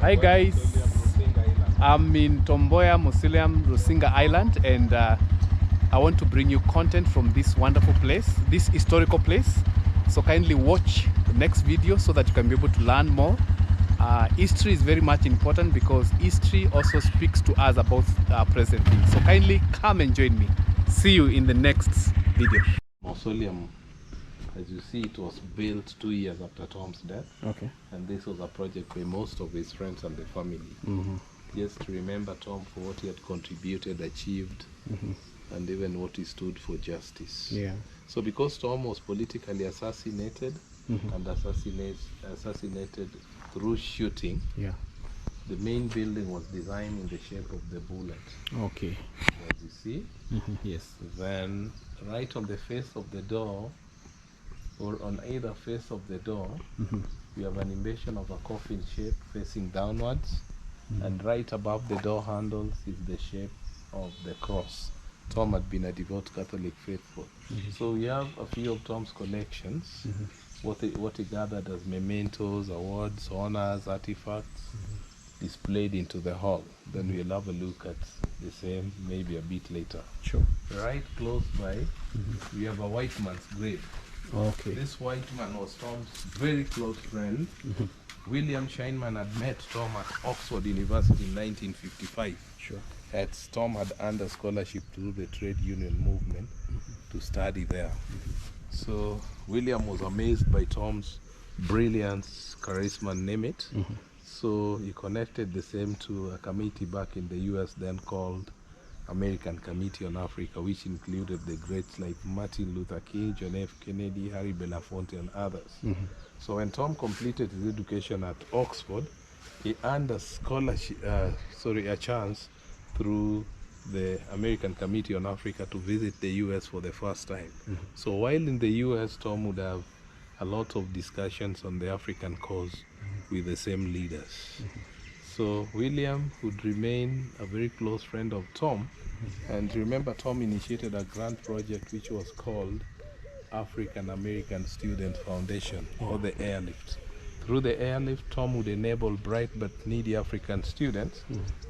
Hi guys, I'm in Mboya Mausoleum, Rusinga Island, and I want to bring you content from this wonderful place, this historical place. So kindly watch the next video so that you can be able to learn more. History is very much important because history also speaks to us about present things. So kindly come and join me. See you in the next video. Mausoleum, as you see, it was built 2 years after Tom's death. Okay. And this was a project by most of his friends and the family. Just to remember Tom for what he had contributed, achieved, and even what he stood for justice. Yeah. So because Tom was politically assassinated and assassinated through shooting, Yeah. the main building was designed in the shape of the bullet. Okay. As you see. Yes. Then right on the face of the door, or on either face of the door, we have an inversion of a coffin shape facing downwards, and right above the door handles is the shape of the cross. Tom had been a devout Catholic faithful. So we have a few of Tom's collections, what he gathered as mementos, awards, honors, artifacts, displayed into the hall. Then we'll have a look at the same maybe a bit later. Sure. Right close by, we have a white man's grave. Okay. This white man was Tom's very close friend. William Scheinman had met Tom at Oxford University in 1955. Sure. Tom had earned a scholarship through the trade union movement to study there. So William was amazed by Tom's brilliance, charisma, name it. So he connected the same to a committee back in the US then called American Committee on Africa, which included the greats like Martin Luther King, John F. Kennedy, Harry Belafonte, and others. So when Tom completed his education at Oxford, he earned a scholarship, a chance through the American Committee on Africa to visit the US for the first time. So while in the US, Tom would have a lot of discussions on the African cause with the same leaders. So William would remain a very close friend of Tom. And remember, Tom initiated a grant project which was called African American Student Foundation, or the Airlift. Through the Airlift, Tom would enable bright but needy African students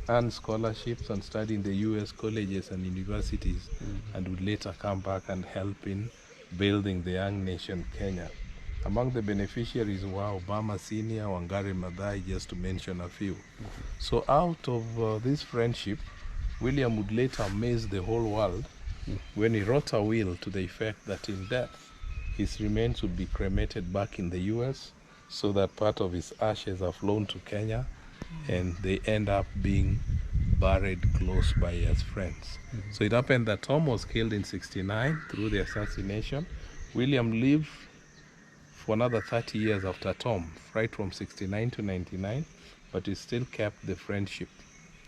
earn scholarships and study in the US colleges and universities, and would later come back and help in building the young nation Kenya. Among the beneficiaries were Obama Sr., Wangari Maathai, just to mention a few. So out of this friendship, William would later amaze the whole world when he wrote a will to the effect that in death, his remains would be cremated back in the US, so that part of his ashes are flown to Kenya, and they end up being buried close by as friends. So it happened that Tom was killed in '69 through the assassination. William lived for another 30 years after Tom, right from '69 to '99, but he still kept the friendship.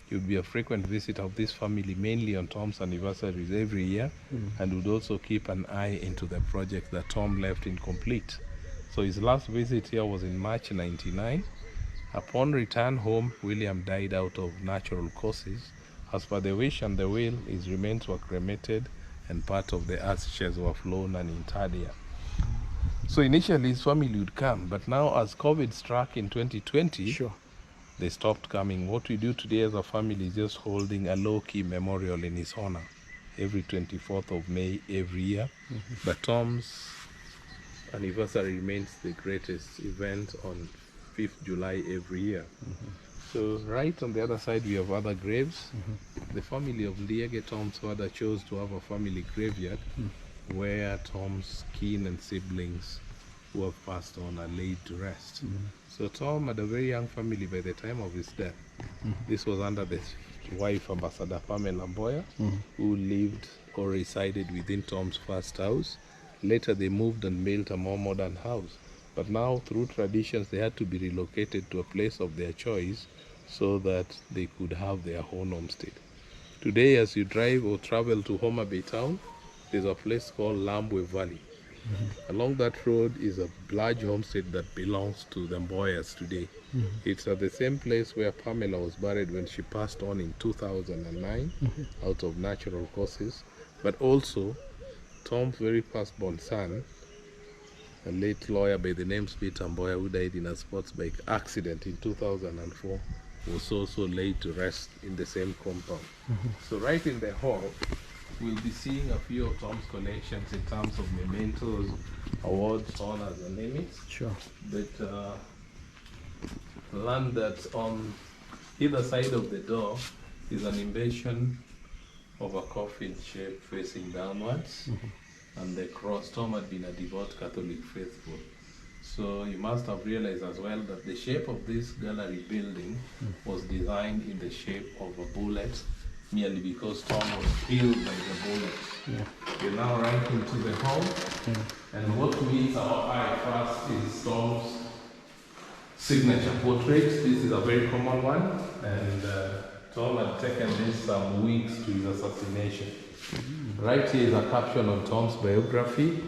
He would be a frequent visitor of this family, mainly on Tom's anniversaries every year, and would also keep an eye into the project that Tom left incomplete. So his last visit here was in March '99. Upon return home, William died out of natural causes. As per the wish and the will, his remains were cremated and part of the ashes were flown and interred here. So initially his family would come, but now as COVID struck in 2020, they stopped coming. What we do today as a family is just holding a low-key memorial in his honor every 24th of May every year. But Tom's anniversary remains the greatest event on 5th July every year. So right on the other side we have other graves. The family of Liege, Tom's father, chose to have a family graveyard where Tom's kin and siblings who have passed on are laid to rest. So Tom had a very young family by the time of his death. This was under the wife, Ambassador Pamela Mboya, who lived or resided within Tom's first house. Later they moved and built a more modern house. But now, through traditions, they had to be relocated to a place of their choice so that they could have their own homestead. Today, as you drive or travel to Homa Bay town, there's a place called Lambwe Valley. Along that road is a large homestead that belongs to the Mboyas today. It's at the same place where Pamela was buried when she passed on in 2009 out of natural causes. But also, Tom's very firstborn son a late lawyer by the name Peter Mboya, who died in a sports bike accident in 2004, was also laid to rest in the same compound. So right in the hall, we'll be seeing a few of Tom's collections in terms of mementos, awards, honors, and name it. Sure. But learn that on either side of the door is an invention of a coffin shape facing downwards, and the cross. Tom had been a devout Catholic faithful. So you must have realized as well that the shape of this gallery building was designed in the shape of a bullet, merely because Tom was killed by the bullet. We're now right into the hall, and what meets our eye first is Tom's signature portrait. This is a very common one, and Tom had taken this some weeks to his assassination. Right here is a caption on Tom's biography,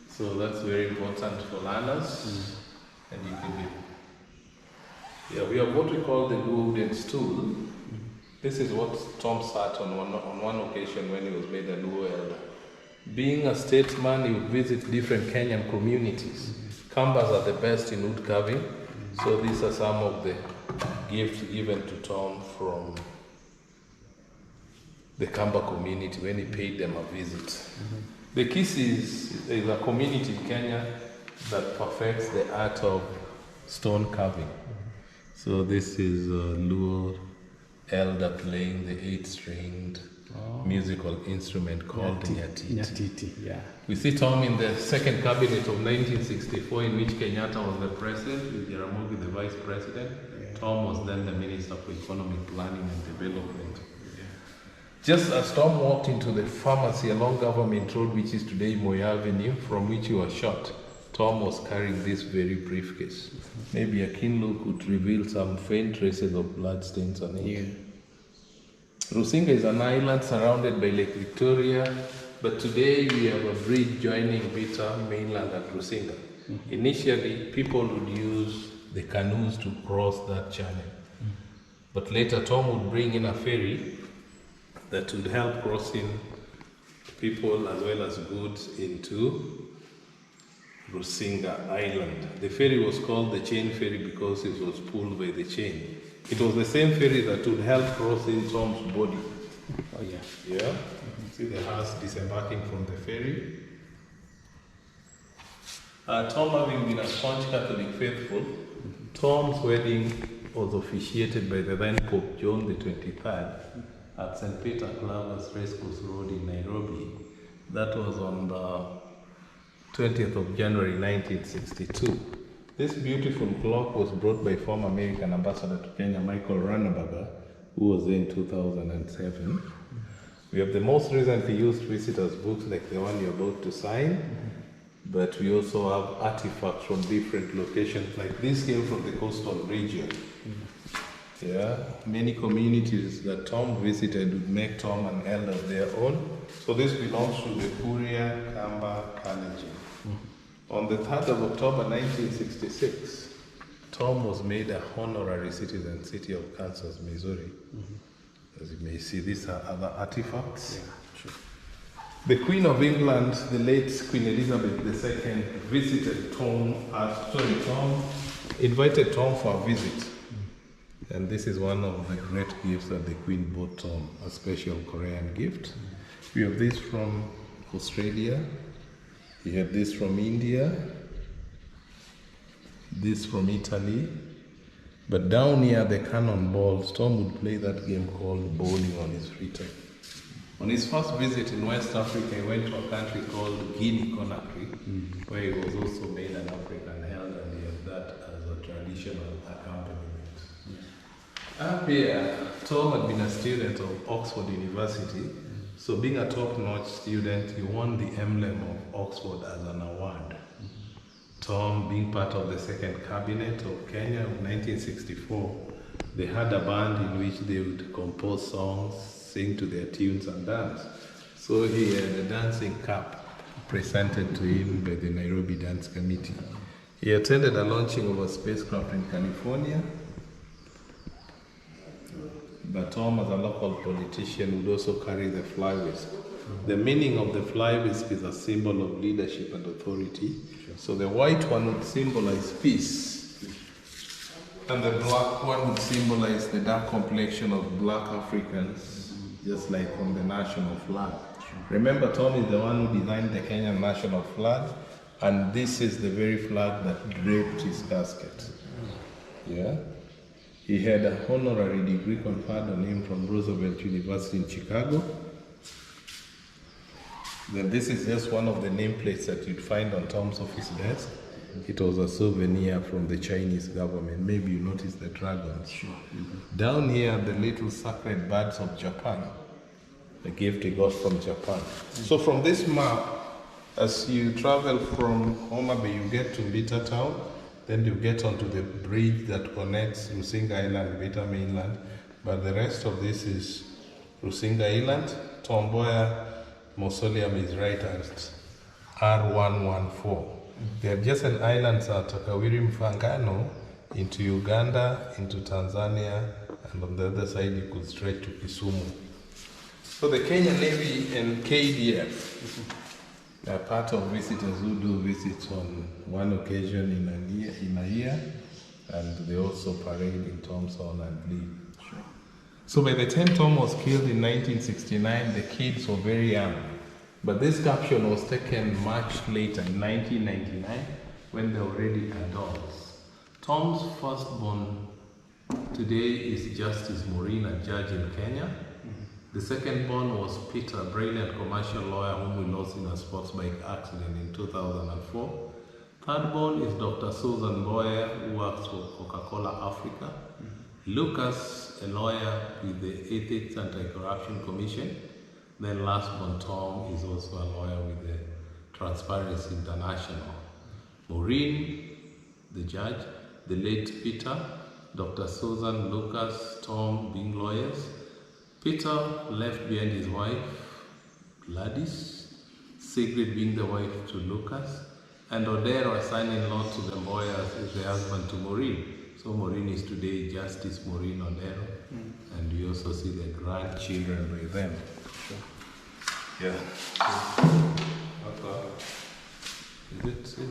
so that's very important for learners. And you can be, we have what we call the wooden stool. This is what Tom sat on one occasion when he was made a Luo elder. Being a statesman, he would visit different Kenyan communities. Kambas are the best in wood carving, so these are some of the gifts given to Tom from the Kamba community when he paid them a visit. The Kisses is a community in Kenya that perfects the art of stone carving. So this is a Luo elder playing the 8-stringed musical instrument called Nyatiti. Nyatiti, We see Tom in the second cabinet of 1964, in which Kenyatta was the president, with Jaramogi the vice president. Tom was then the Minister for Economic Planning and Development. Just as Tom walked into the pharmacy along Government Road, which is today Mboya Avenue, from which he was shot, Tom was carrying this very briefcase. Maybe a keen look would reveal some faint traces of blood stains on it. Rusinga is an island surrounded by Lake Victoria, but today we have a bridge joining Bita mainland at Rusinga. Initially, people would use the canoes to cross that channel. But later, Tom would bring in a ferry that would help crossing people as well as goods into Rusinga Island. The ferry was called the chain ferry because it was pulled by the chain. It was the same ferry that would help crossing Tom's body. See the hearse disembarking from the ferry. Tom having been a staunch Catholic faithful, Tom's wedding was officiated by the then Pope John the 23rd at St. Peter Clavers Racecourse Road in Nairobi. That was on the 20th of January 1962. This beautiful clock was brought by former American ambassador to Kenya, Michael Ranneberger, who was there in 2007. We have the most recently used visitors' books like the one you're about to sign, but we also have artifacts from different locations, like this came from the coastal region. Many communities that Tom visited would make Tom an elder of their own. So this belongs to the Kuria Kamba Kalenjin. On the 3rd of October 1966, Tom was made a honorary citizen, city of Kansas, Missouri. As you may see, these are other artifacts. The Queen of England, the late Queen Elizabeth II, visited Tom, invited Tom for a visit. And this is one of the great gifts that the Queen bought Tom, a special Korean gift. We have this from Australia. We have this from India. This from Italy. But down here, the cannonballs, Tom would play that game called bowling on his free time. On his first visit in West Africa, he went to a country called Guinea-Conakry, where he was also made an African elder, and he had that as a traditional accompaniment. Up here, Tom had been a student of Oxford University, so being a top-notch student, he won the emblem of Oxford as an award. Tom, being part of the second cabinet of Kenya of 1964, they had a band in which they would compose songs, sing to their tunes and dance. So he had a dancing cap presented to him by the Nairobi Dance Committee. He attended a launching of a spacecraft in California. But Tom, as a local politician, would also carry the flag with The meaning of the fly whisk is a symbol of leadership and authority. So the white one would symbolize peace, and the black one would symbolize the dark complexion of black Africans, just like on the national flag. Remember, Tom is the one who designed the Kenyan national flag, and this is the very flag that draped his casket. Yeah? He had an honorary degree conferred on him from Roosevelt University in Chicago. Then this is just one of the nameplates that you'd find on Tom's office desk. It was a souvenir from the Chinese government. Maybe you noticed the dragons. Sure. Down here, the little sacred birds of Japan, the gift he got from Japan. So from this map, as you travel from Homa Bay, you get to Bita Town, then you get onto the bridge that connects Rusinga Island, Bita mainland. But the rest of this is Rusinga Island. Mboya Mausoleum is right at R114. The adjacent islands are Takawiri Mfangano into Uganda, into Tanzania, and on the other side you could stretch to Kisumu. So the Kenya Navy and KDF are part of visitors who do visits on one occasion in a year, and they also parade in Tom's honor and leave. Sure. So by the time Tom was killed in 1969, the kids were very young. But this caption was taken much later, in 1999, when they were already adults. Tom's firstborn today is Justice Maureen, a judge in Kenya. The second born was Peter, a brilliant commercial lawyer whom we lost in a sports bike accident in 2004. Third born is Dr. Susan Mboya, who works for Coca-Cola Africa. Lucas, a lawyer with the Ethics Anti-Corruption Commission. Then last born Tom is also a lawyer with the Transparency International. Maureen, the judge, the late Peter, Dr. Susan, Lucas, Tom being lawyers. Peter left behind his wife, Gladys, Sigrid being the wife to Lucas, and Odero, a son-in-law to the Mboyas, is the husband to Maureen. So Maureen is today Justice Maureen Odero, and we also see the grandchildren with them. Sure. Yeah. Okay. Is it,